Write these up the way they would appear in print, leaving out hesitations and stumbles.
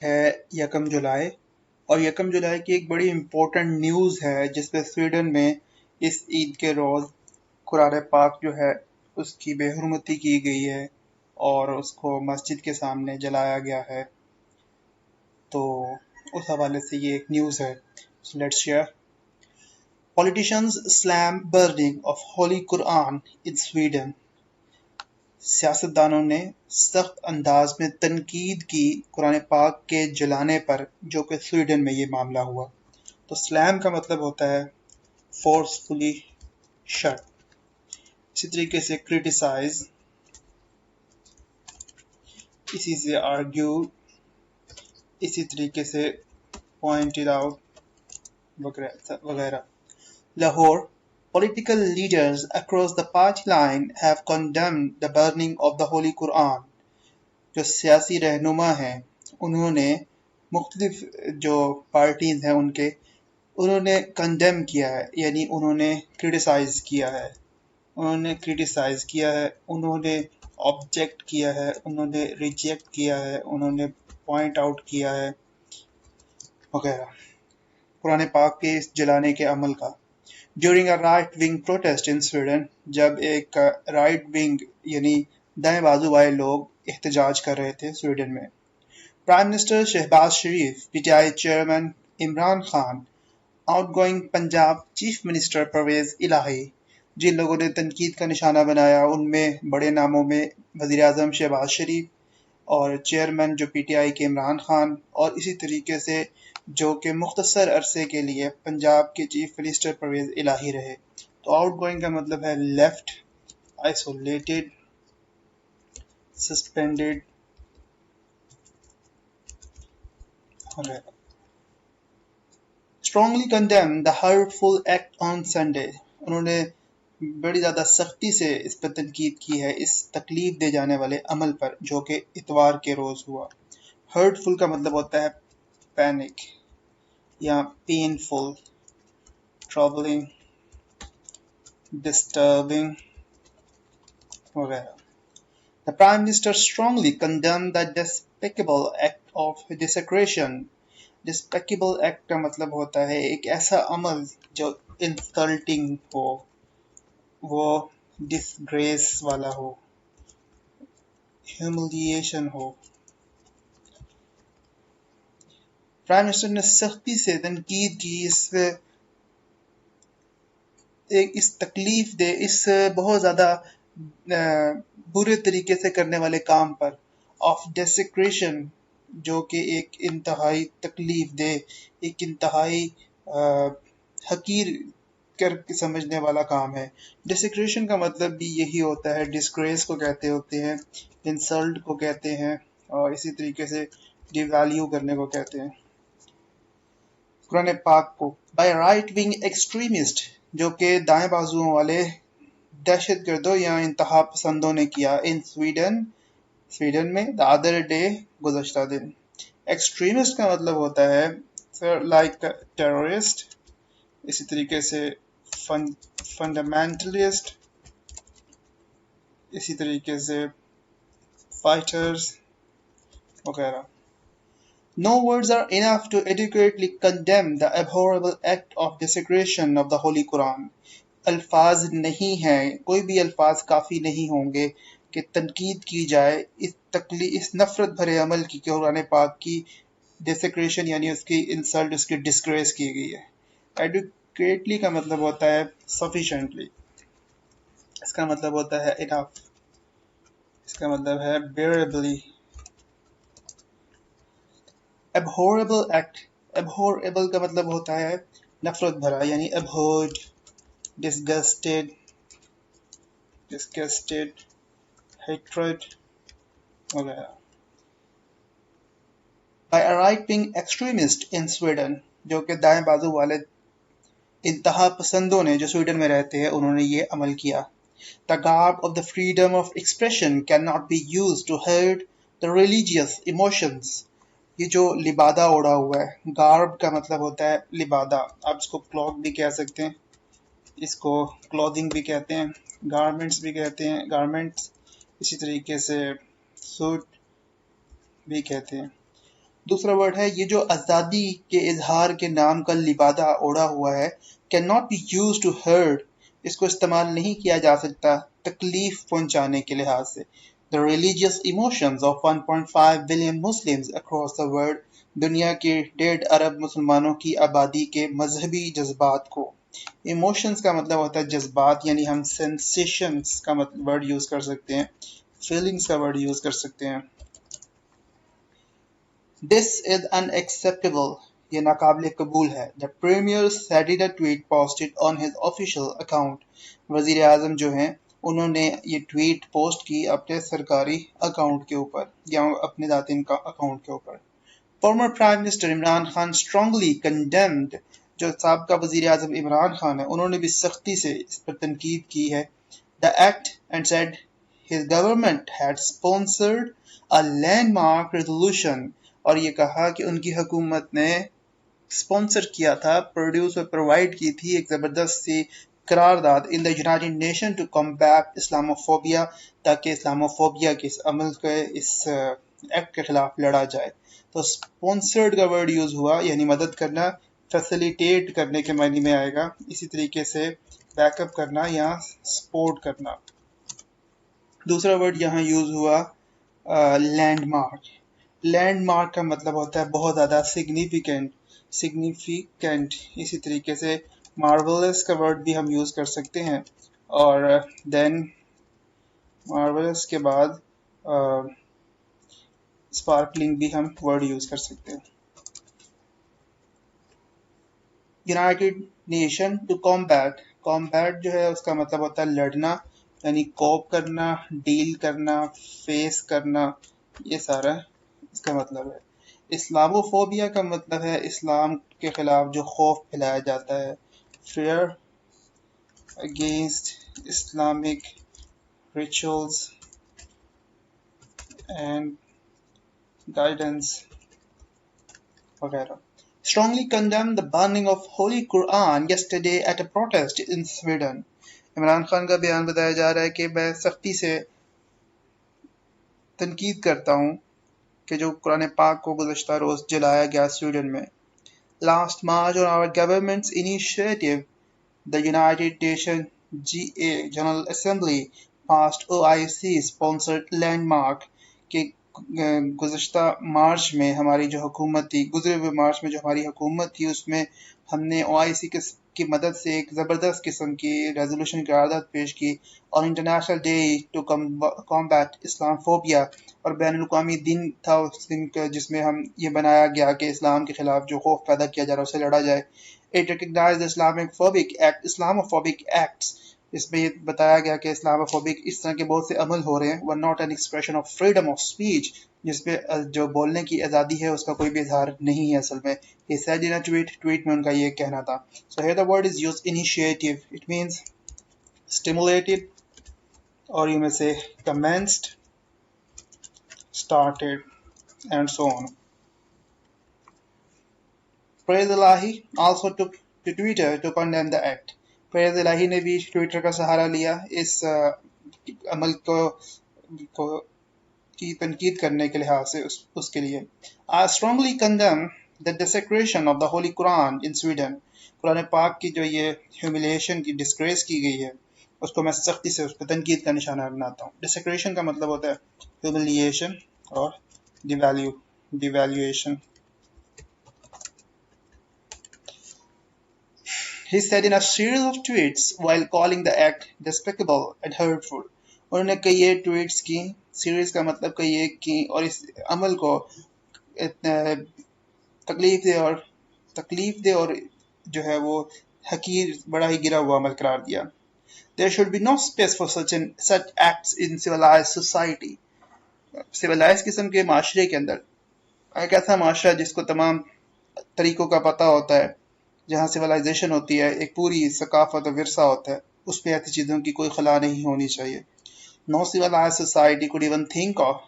ہے یکم جولائی، اور یکم جولائی کی ایک بڑی امپورٹنٹ نیوز ہے جس پہ سویڈن میں اس عید کے روز قرآن پاک جو ہے اس کی بے حرمتی کی گئی ہے اور اس کو مسجد کے سامنے جلایا گیا ہے۔ تو اس حوالے سے یہ ایک نیوز ہے، let's share. Politicians slam burning of Holy Quran in Sweden۔ سیاستدانوں نے سخت انداز میں تنقید کی قرآن پاک کے جلانے پر، جو کہ سویڈن میں یہ معاملہ ہوا۔ تو سلام کا مطلب ہوتا ہے فورسفلی شٹ، اسی طریقے سے کریٹیسائز، اسی سے آرگیو، اسی طریقے سے پوائنٹڈ آؤٹ وغیرہ۔ Lahore: Political leaders across the party line have condemned the burning of the Holy Quran۔ جو سیاسی رہنما ہیں انہوں نے مختلف جو پارٹیز ہیں انہوں نے کنڈیم کیا ہے، یعنی انہوں نے کرٹیسائز کیا ہے، انہوں نے آبجیکٹ کیا ہے، انہوں نے ریجیکٹ کیا ہے، انہوں نے پوائنٹ آؤٹ کیا ہے وغیرہ قرآن پاک کے اس جلانے کے عمل کا۔ During a right-wing protest in Sweden، جب ایک رائٹ ونگ یعنی دائیں بازو والے لوگ احتجاج کر رہے تھے سویڈن میں۔ Prime minister Shehbaz Sharif, P T I chairman Imran Khan, outgoing Punjab chief minister Pervaiz Elahi, جن لوگوں نے تنقید کا نشانہ بنایا ان میں بڑے ناموں میں وزیر اعظم شہباز شریف اور چیئرمین جو پی ٹی آئی کے عمران خان، اور اسی طریقے سے جو کہ مختصر عرصے کے لیے پنجاب کے چیف منسٹر پرویز الہی رہے۔ تو آؤٹ گوئنگ کا مطلب ہے لیفٹ، آئسولیٹڈ، سسپینڈڈ وغیرہ۔ Strongly condemned the hurtful act on Sunday۔ انہوں نے بڑی زیادہ سختی سے اس پر تنقید کی ہے، اس تکلیف دے جانے والے عمل پر جو کہ اتوار کے روز ہوا۔ ہرٹفل کا مطلب ہوتا ہے پینک یا پینفل، ٹربلنگ، ڈسٹربنگ وغیرہ۔ The Prime Minister strongly condemned the despicable act of desecration۔ Despicable act کا مطلب ہوتا ہے ایک ایسا عمل جو انسلٹنگ ہو، وہ ڈسگریس والا ہو، ہیوملیشن ہو۔ پرائم منسٹر نے سختی سے تنقید کی اس تکلیف دہ، اس بہت زیادہ برے طریقے سے کرنے والے کام پر، آف ڈیسیکریشن، جو کہ ایک انتہائی تکلیف دہ، ایک انتہائی حقیر کر سمجھنے والا کام ہے۔ ڈیسیکریشن کا مطلب بھی یہی ہوتا ہے، ڈسگریس کو کہتے ہوتے ہیں، انسلٹ کو کہتے ہیں، اور اسی طریقے سے ڈی ویلیو کرنے کو کہتے ہیں۔ قرآن پاک کو بائی رائٹ ونگ ایکسٹریمسٹ، جو کہ دائیں بازوؤں والے دہشت گردوں یا انتہا پسندوں نے کیا، ان سویڈن میں the other day، گزشتہ دن۔ ایکسٹریمسٹ کا مطلب ہوتا ہے لائک ٹیرورسٹ، اسی طریقے سے فنڈامنٹلسٹ، اسی طریقے سے فائٹرز وغیرہ۔ No words are enough to adequately condemn the abhorrible act of desecration of the Holy Quran۔ الفاظ نہیں ہیں، کوئی بھی الفاظ کافی نہیں ہوں گے کہ تنقید کی جائے اس نفرت بھرے عمل کی کہ قرآن پاک کی ڈیسیکریشن یعنی اس کی انسلٹ، اس کی ڈسگریس کی گئی ہے۔ ایڈوکیٹلی کا مطلب ہوتا ہے سفیشینٹلی، اس کا مطلب ہوتا ہے انف، اس کا مطلب ہے بیئربلی۔ abhorrible ایکٹ، abhorrible کا مطلب ہوتا ہے نفرت بھرا، یعنی abhorred، disgusted، hatred وغیرہ۔ By a right-wing extremist in Sweden، جو کہ دائیں بازو والے انتہا پسندوں نے جو سویڈن میں رہتے ہیں انہوں نے یہ عمل کیا۔ The garb of the freedom of expression cannot be used to hurt the religious emotions۔ یہ جو لبادہ اوڑا ہوا ہے، گارب کا مطلب ہوتا ہے لبادہ، آپ اس کو کلوتھ بھی کہہ سکتے ہیں، اس کو کلودنگ بھی کہتے ہیں، گارمنٹس بھی کہتے ہیں، گارمنٹس، اسی طریقے سے سوٹ بھی کہتے ہیں۔ دوسرا ورڈ ہے یہ جو آزادی کے اظہار کے نام کا لبادہ اوڑھا ہوا ہے can not be use to hurt, اس کو استعمال نہیں کیا جا سکتا تکلیف پہنچانے کے لحاظ سے. The religious emotions of 1.5 billion Muslims across the world، دنیا کے 1.5 ارب مسلمانوں کی آبادی کے مذہبی جذبات کو. ایموشنز کا مطلب ہوتا ہے جذبات، یعنی ہم سینسیشنز کا ورڈ یوز کر سکتے ہیں، فیلنگز کا ورڈ یوز کر سکتے ہیں. This is unacceptable، یہ ناقابل قبول ہے. The Premier said in a tweet posted on his official account، وزیر اعظم جو ہیں انہوں نے یہ ٹویٹ پوسٹ کی اپنے سرکاری اکاؤنٹ کے اوپر یا اپنے ذاتی اکاؤنٹ کے اوپر. Former Prime Minister Imran Khan strongly condemned، جو سابقہ وزیر اعظم عمران خان ہیں انہوں نے بھی سختی سے اس پر تنقید کی ہے، the act and said his government had sponsored a landmark resolution، اور یہ کہا کہ ان کی حکومت نے اسپانسر کیا تھا، پروڈیوس اور پرووائڈ کی تھی ایک زبردست سی قرارداد in the united nation to combat Islamophobia, تاکہ اسلاموفوبیا کے اس عمل کے اس ایکٹ کے خلاف لڑا جائے. تو اسپانسرڈ کا ورڈ یوز ہوا، یعنی مدد کرنا، فیسیلیٹیٹ کرنے کے معنی میں آئے گا. اسی طریقے سے بیک اپ کرنا یا سپورٹ کرنا. دوسرا ورڈ یہاں یوز ہوا لینڈ مارک. لینڈ مارک کا مطلب ہوتا ہے بہت زیادہ سگنیفیکنٹ. اسی طریقے سے مارولس کا ورڈ بھی ہم یوز کر سکتے ہیں، اور دین مارولس کے بعد اسپارکلنگ بھی ہم ورڈ یوز کر سکتے ہیں. United nation to combat, combat جو ہے اس کا مطلب ہوتا ہے لڑنا، یعنی کوپ کرنا، ڈیل کرنا، فیس کرنا، یہ سارا اس کا مطلب ہے. اسلاموفوبیا کا مطلب ہے اسلام کے خلاف جو خوف پھیلایا جاتا ہے، fear against Islamic rituals and guidance وغیرہ. Strongly condemned the burning of Holy Quran yesterday at a protest in Sweden. Imran Khan کا بیان بتایا جا رہا ہے کہ میں سختی سے تنقید کرتا ہوں کہ جو قرآن پاک کو گزشتہ روز جلایا گیا سویڈن میں. Last March on our government's initiative، the United Nations General Assembly passed OIC sponsored landmark، کہ گزشتہ مارچ میں ہماری جو حکومت تھی، گزرے ہوئے مارچ میں جو ہماری حکومت تھی، اس میں ہم نے OIC کی مدد سے ایک زبردست قسم کی ریزولوشن قرارداد پیش کی اور International Day to combat Islamophobia, اور بین الاقوامی دن تھا اس دن کا جس میں ہم یہ بنایا گیا کہ اسلام کے خلاف جو خوف پیدا کیا جا رہا ہے اسے لڑا جائے. It recognized Islamophobic acts، اس میں یہ بتایا گیا کہ اسلاموفوبک اس طرح کے بہت سے عمل ہو رہے ہیں. were not an expression of freedom of speech، جس میں جو بولنے کی آزادی ہے اس کا کوئی بھی اظہار نہیں ہے اصل میں. He said in a tweet میں ان کا یہ کہنا تھا. So here the word is used initiative. It means stimulated, or you may say commenced, started, and so on. Praise Elahi also took to Twitter to condemn the act. فیض الہی نے بھی Twitter کا سہارا لیا اس عمل کو کی تنقید کرنے کے لحاظ سے اس کے لیے. I strongly condemn the desecration of the Holy Quran in Sweden. قرآن پاک کی جو یہ ہیوملیشن کی ڈسگریس کی گئی ہے اس کو میں سختی سے اس پہ تنقید کا نشانہ بناتا ہوں. ڈسیکریشن کا مطلب ہوتا ہے ہیوملیشن اور devaluation. He said in a series of tweets while calling the act despicable and hurtful. انہوں نے کئی ٹویٹس کی، سیریز کا مطلب کئی ایک کی، اور اس عمل کو تکلیف دہ اور جو ہے وہ حقیر، بڑا ہی گرا ہوا عمل قرار دیا. There should be no space for such acts in civilized society. civilized قسم کے معاشرے کے اندر، ایک ایسا معاشرہ جس کو تمام طریقوں کا پتہ ہوتا ہے، جہاں سیولائزیشن ہوتی ہے، ایک پوری ثقافت اور ورثہ ہوتا ہے، اس میں ایسی چیزوں کی کوئی خلا نہیں ہونی چاہیے. No civilized society could even think of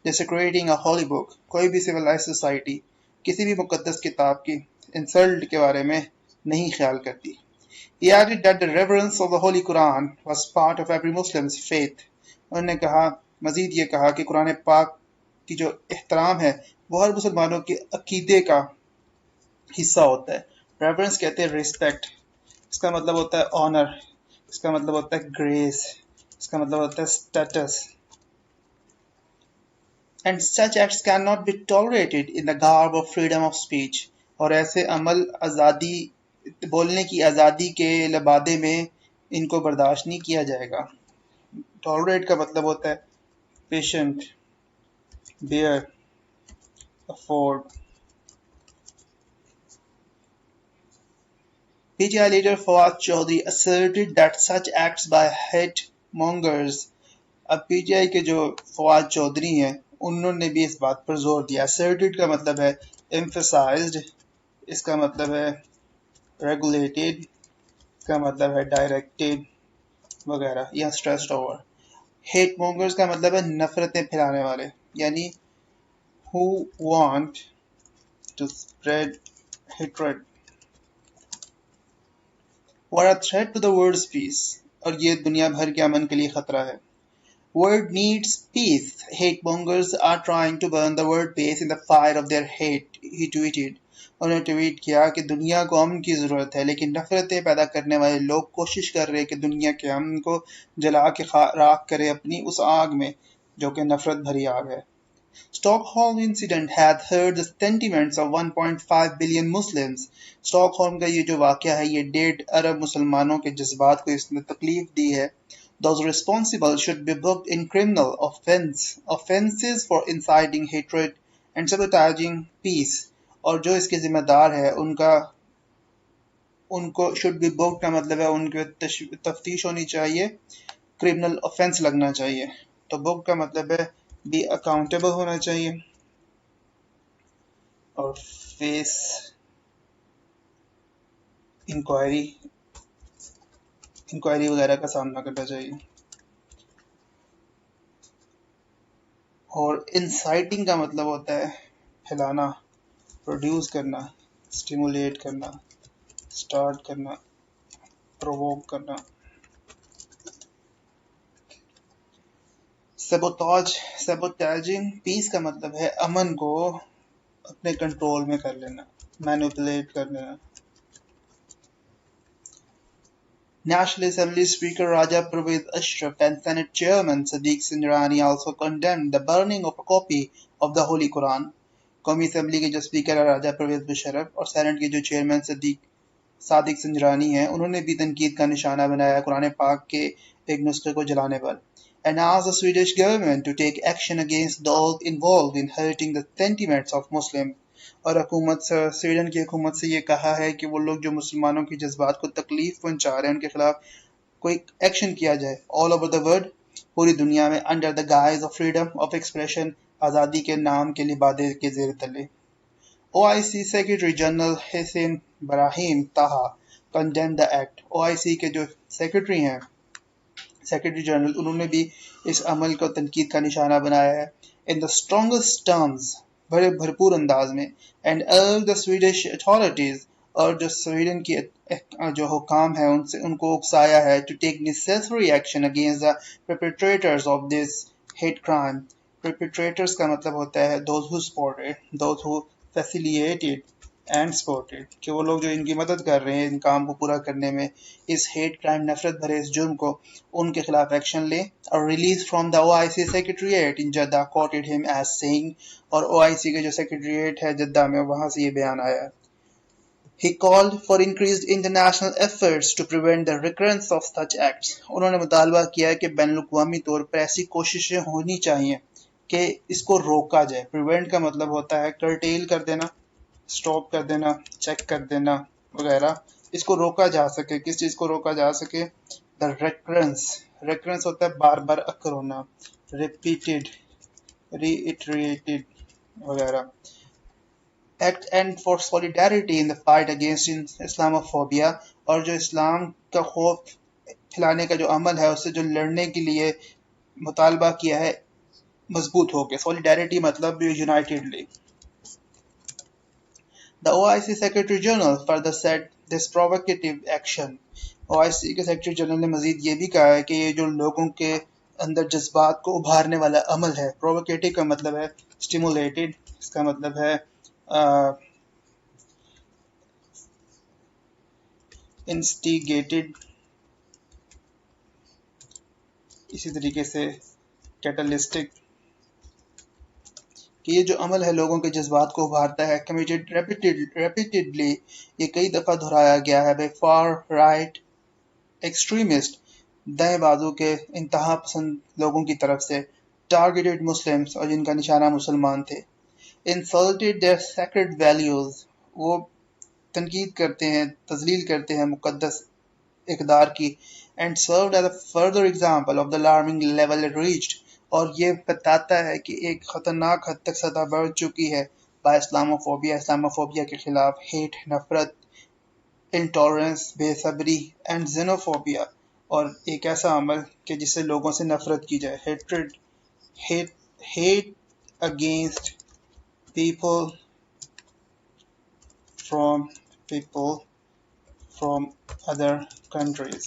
desecrating a holy book. کوئی بھی civilized society کسی بھی مقدس کتاب کی انسلٹ کے بارے میں نہیں خیال کرتی. He added that the reverence of the Holy Quran was part of every Muslim's faith. انہوں نے مزید یہ کہا کہ قرآن پاک کی جو احترام ہے وہ ہر مسلمانوں کے عقیدے کا حصہ ہوتا ہے. ریورنس کہتے ہیں ریسپیکٹ، اس کا مطلب ہوتا ہے آنر، اس کا مطلب ہوتا ہے گریس، اس کا مطلب ہوتا ہے states. And such acts can not be tolerated in the garb of freedom of speech. اور ایسے عمل آزادی، بولنے کی آزادی کے لبادے میں ان کو برداشت نہیں کیا جائے گا. ٹالریٹ کا مطلب ہوتا ہے patient, bear, afford. PTI leader Fawad Chaudhry asserted that such acts by hate mongers. اب پی ٹی آئی کے جو فواد چودھری ہیں انہوں نے بھی اس بات پر زور دیا. asserted کا مطلب ہے emphasized، اس کا مطلب ہے regulated، اس کا مطلب ہے directed وغیرہ یا stressed over. hate mongers کا مطلب ہے نفرتیں پھیلانے والے، یعنی who want to spread hatred. were a threat to the world's peace. اور یہ دنیا بھر کے امن کے لیے خطرہ ہے. World needs peace. Hate mongers are trying to burn the world peace in the fire of their hate, he tweeted. انہوں نے ٹویٹ کیا کہ دنیا کو امن کی ضرورت ہے، لیکن نفرتیں پیدا کرنے والے لوگ کوشش کر رہے کہ دنیا کے امن کو جلا کے راکھ کرے اپنی اس آگ میں جو کہ نفرت بھری آگ ہے. Stockholm incident had hurt the sentiments of 1.5 billion Muslims. Stockholm کا یہ جو واقعہ ہے یہ 1.5 ارب مسلمانوں کے جذبات کو اس نے تکلیف دی ہے. Those responsible should be booked in criminal offenses for inciting hatred and sabotaging peace. اور جو اس کے ذمہ دار ہے ان کو should be booked کا مطلب ہے ان کے تفتیش ہونی چاہیے، criminal offense لگنا چاہیے. تو book کا مطلب ہے be accountable ہونا چاہیے اور face انکوائری وغیرہ کا سامنا کرنا چاہیے. اور انسائٹنگ کا مطلب ہوتا ہے پھیلانا، پروڈیوس کرنا، اسٹیمولیٹ کرنا، اسٹارٹ کرنا، پرووک کرنا. سیبوٹاجنگ پیس کا مطلب ہے امن کو اپنے کنٹرول میں کر لینا، مینیپولیٹ کر لینا. National Assembly Speaker Raja Parvez Ashraf and Senate Chairman Sadiq Sinjarani also condemned the burning of a copy of the Holy Quran. قومی اسمبلی کے جو اسپیکر راجہ پرویز مشرف اور سینٹ کے جو چیئرمین صادق سنجرانی ہیں انہوں نے بھی تنقید کا نشانہ بنایا قرآن پاک کے ایک نسخے کو جلانے پر. And asked the Swedish government to take action against those involved in hurting the sentiments of Muslims. اور سویڈن کی حکومت سے یہ کہا ہے کہ وہ لوگ جو مسلمانوں کی جذبات کو تکلیف پہنچا رہے ہیں ان کے خلاف کوئی ایکشن کیا جائے. all over the world، پوری دنیا میں under the guise of freedom of expression، آزادی کے نام کے لبادے کے زیر تلے. OIC Secretary General Hussain براہیم طہا condemned the act. OIC کے جو سیکرٹری ہیں، سیکرٹری جنرل، انہوں نے بھی اس عمل کو تنقید کا نشانہ بنایا ہے in the strongest terms، بڑے بھرپور انداز میں. and urged the Swedish authorities، اور جو سویڈن کی جو حکام ہیں ان کو اکسایا ہے to take necessary action against the perpetrators of this hate crime. perpetrators کا مطلب ہوتا ہے those who supported، those who facilitated and supported، کہ وہ لوگ جو ان کی مدد کر رہے ہیں ان کام کو پورا کرنے میں، اس ہیٹ کرائم، نفرت بھرے اس جرم کو، ان کے خلاف ایکشن لیں. اور release from the OIC Secretariat in Jeddah quoted him as saying، اور OIC کے جو سیکریٹریٹ ہے جدہ میں وہاں سے یہ بیان آیا ہے. He called for increased international efforts to prevent the recurrence of such acts. انہوں نے مطالبہ کیا کہ بین الاقوامی طور پر ایسی کوششیں ہونی چاہیے کہ اس کو روکا جائے. پریونٹ کا مطلب ہوتا ہے کرٹیل کر دینا، سٹاپ کر دینا، چیک کر دینا وغیرہ. اس کو روکا جا سکے. کس چیز کو روکا جا سکے؟ دا ریکرنس ہوتا ہے بار بار اکر ہونا، ریپیٹڈ، ری ایٹریٹڈ وغیرہ. Act and for solidarity in the fight against Islamophobia, اور جو اسلام کا خوف پھیلانے کا جو عمل ہے اس سے جو لڑنے کے لیے مطالبہ کیا ہے مضبوط ہو کے. سولیڈیرٹی مطلب یونائٹڈلی. The OIC Secretary General further said this provocative action. OIC کے سیکرٹری جنرل نے مزید یہ بھی کہا ہے کہ یہ جو لوگوں کے اندر جذبات کو ابھارنے والا عمل ہے. پرووکیٹو کا مطلب ہے stimulated، اس کا مطلب ہے انسٹیگیٹڈ. اسی طریقے سے کیٹلسٹک، کہ یہ جو عمل ہے لوگوں کے جذبات کو ابھارتا ہے. کمیٹڈ ریپیٹڈلی، یہ کئی دفعہ دہرایا گیا ہے بائی فار رائٹ ایکسٹریمسٹ، دائیں بازو کے انتہا پسند لوگوں کی طرف سے. ٹارگیٹڈ مسلمس، اور جن کا نشانہ مسلمان تھے. انسلٹڈ دیئر سیکرڈ ویلیوز، وہ تنقید کرتے ہیں، تذلیل کرتے ہیں مقدس اقدار کی. And served as a further example of the alarming level reached, اور یہ بتاتا ہے کہ ایک خطرناک حد تک سطح بڑھ چکی ہے با اسلاموفوبیا، اسلاموفوبیا کے خلاف. ہیٹ، نفرت، انٹالرنس، بے صبری، اینڈ زینوفوبیا، اور ایک ایسا عمل کہ جس سے لوگوں سے نفرت کی جائے. Hatred, hate against people from other countries.